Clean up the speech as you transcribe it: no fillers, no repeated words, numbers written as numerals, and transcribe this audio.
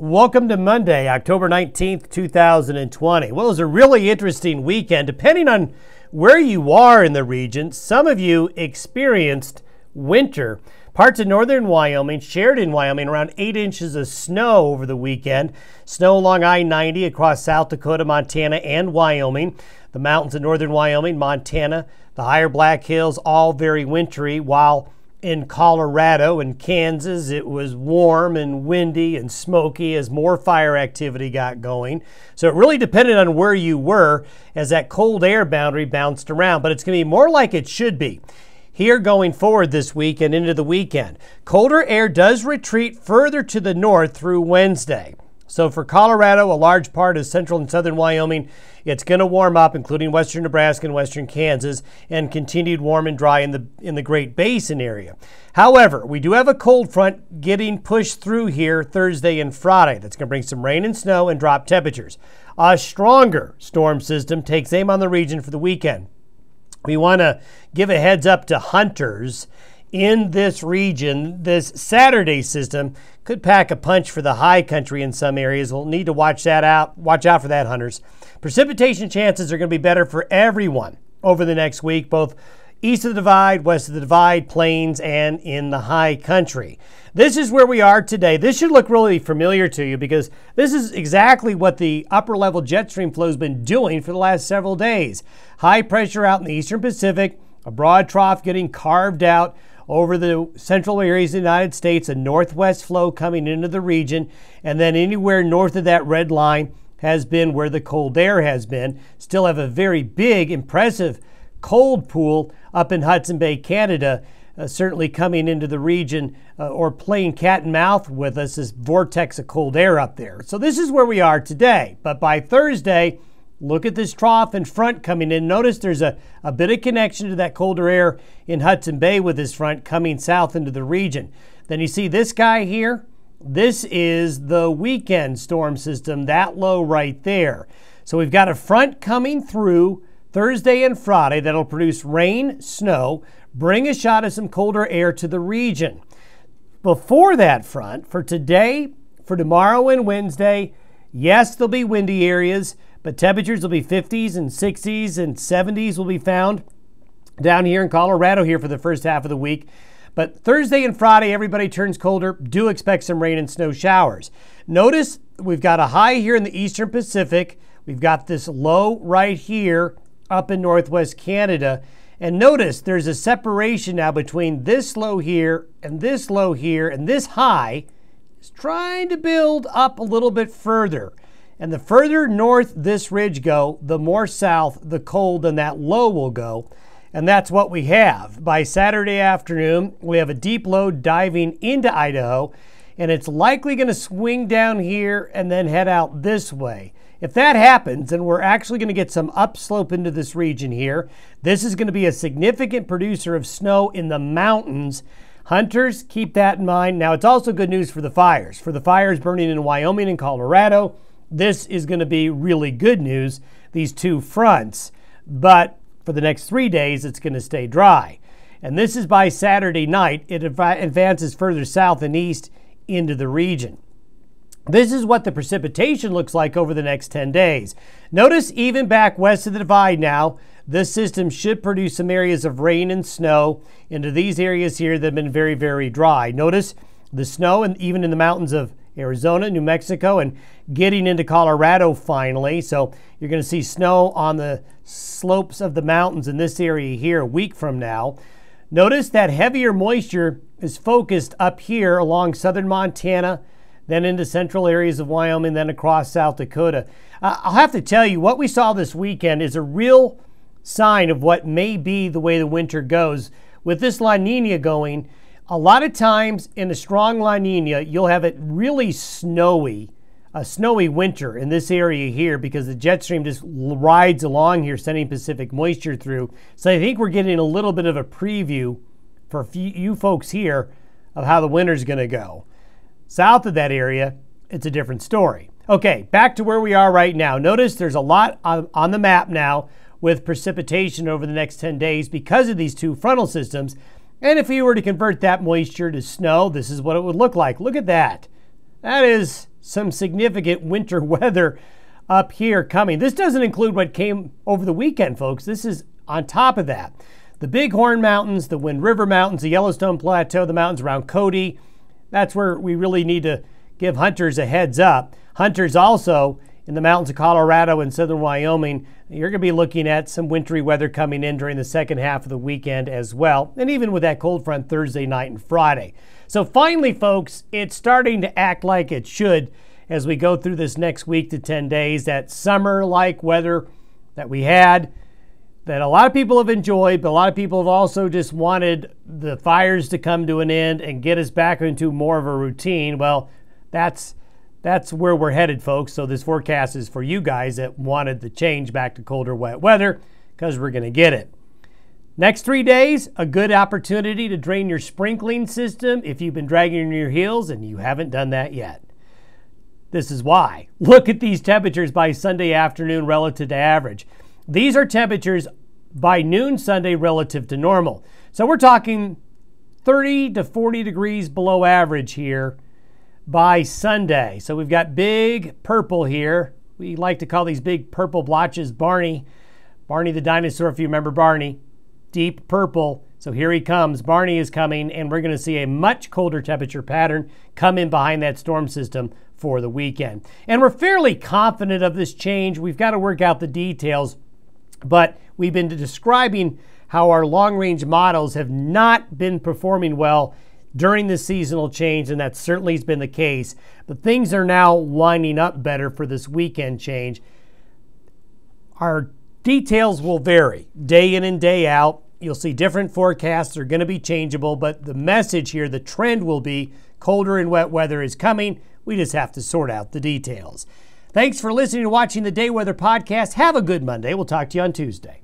Welcome to Monday, October 19th, 2020. Well, it was a really interesting weekend. Depending on where you are in the region, some of you experienced winter. Parts of northern Wyoming, Sheridan, Wyoming, around 8 inches of snow over the weekend. Snow along I-90 across South Dakota, Montana, and Wyoming. The mountains of northern Wyoming, Montana, the higher Black Hills, all very wintry, while in Colorado and Kansas, it was warm and windy and smoky as more fire activity got going. So it really depended on where you were as that cold air boundary bounced around, but it's going to be more like it should be here going forward this week and into the weekend. Colder air does retreat further to the north through Wednesday. So for Colorado, a large part of central and southern Wyoming, it's going to warm up, including western Nebraska and western Kansas, and continued warm and dry in the Great Basin area. However, we do have a cold front getting pushed through here Thursday and Friday. That's going to bring some rain and snow and drop temperatures. A stronger storm system takes aim on the region for the weekend. We want to give a heads up to hunters in this region. This Saturday system could pack a punch for the high country in some areas. We'll need to watch out for that, hunters. Precipitation chances are going to be better for everyone over the next week, both east of the divide, west of the divide, plains, and in the high country. This is where we are today. This should look really familiar to you because this is exactly what the upper level jet stream flow has been doing for the last several days. High pressure out in the eastern Pacific, a broad trough getting carved out over the central areas of the United States, a northwest flow coming into the region, and then anywhere north of that red line has been where the cold air has been. Still have a very big, impressive cold pool up in Hudson Bay, Canada, certainly coming into the region or playing cat and mouth with us, this vortex of cold air up there. So this is where we are today. But by Thursday, look at this trough and front coming in. Notice there's a bit of connection to that colder air in Hudson Bay with this front coming south into the region. Then you see this guy here. This is the weekend storm system, that low right there. So we've got a front coming through Thursday and Friday that'll produce rain, snow, bring a shot of some colder air to the region. Before that front, for today, for tomorrow and Wednesday, yes, there'll be windy areas, but temperatures will be 50s and 60s and 70s will be found down here in Colorado here for the first half of the week. But Thursday and Friday, everybody turns colder. Do expect some rain and snow showers. Notice we've got a high here in the eastern Pacific. We've got this low right here up in northwest Canada. And notice there's a separation now between this low here and this low here, and this high is trying to build up a little bit further. And the further north this ridge go, the more south the cold and that low will go. And that's what we have. By Saturday afternoon, we have a deep low diving into Idaho, and it's likely going to swing down here and then head out this way. If that happens, then we're actually going to get some upslope into this region here. This is going to be a significant producer of snow in the mountains. Hunters, keep that in mind. Now, it's also good news for the fires. For the fires burning in Wyoming and Colorado, this is going to be really good news, these two fronts. But for the next 3 days, it's going to stay dry. And this is by Saturday night. It advances further south and east into the region. This is what the precipitation looks like over the next 10 days. Notice even back west of the divide now, this system should produce some areas of rain and snow into these areas here that have been very, very dry. Notice the snow and even in the mountains of Arizona, New Mexico, and getting into Colorado finally. So you're going to see snow on the slopes of the mountains in this area here a week from now. Notice that heavier moisture is focused up here along southern Montana, then into central areas of Wyoming, then across South Dakota. I'll have to tell you, what we saw this weekend is a real sign of what may be the way the winter goes. With this La Nina going, a lot of times in a strong La Nina, you'll have it really snowy, a snowy winter in this area here because the jet stream just rides along here, sending Pacific moisture through. So I think we're getting a little bit of a preview for you folks here of how the winter's going to go. South of that area, it's a different story. Okay, back to where we are right now. Notice there's a lot on the map now with precipitation over the next 10 days because of these two frontal systems. And if we were to convert that moisture to snow, this is what it would look like. Look at that. That is some significant winter weather up here coming. This doesn't include what came over the weekend, folks. This is on top of that. The Bighorn Mountains, the Wind River Mountains, the Yellowstone Plateau, the mountains around Cody, that's where we really need to give hunters a heads up. Hunters also in the mountains of Colorado and southern Wyoming, you're going to be looking at some wintry weather coming in during the second half of the weekend as well, and even with that cold front Thursday night and Friday. So finally, folks, it's starting to act like it should as we go through this next week to 10 days, that summer-like weather that we had, that a lot of people have enjoyed, but a lot of people have also just wanted the fires to come to an end and get us back into more of a routine. Well, that's where we're headed, folks. So this forecast is for you guys that wanted the change back to colder, wet weather, because we're going to get it. Next 3 days, a good opportunity to drain your sprinkling system if you've been dragging your heels and you haven't done that yet. This is why. Look at these temperatures by Sunday afternoon relative to average. These are temperatures by noon Sunday relative to normal. So we're talking 30 to 40 degrees below average here by Sunday. So we've got big purple here. We like to call these big purple blotches Barney. Barney the dinosaur, if you remember Barney. Deep purple. So here he comes. Barney is coming, and we're going to see a much colder temperature pattern come in behind that storm system for the weekend. And we're fairly confident of this change. We've got to work out the details, but we've been describing how our long-range models have not been performing well during this seasonal change, and that certainly has been the case. But things are now lining up better for this weekend change. Our details will vary day in and day out. You'll see different forecasts are going to be changeable, but the message here, the trend will be colder and wet weather is coming. We just have to sort out the details. Thanks for listening and watching the Day Weather Podcast. Have a good Monday. We'll talk to you on Tuesday.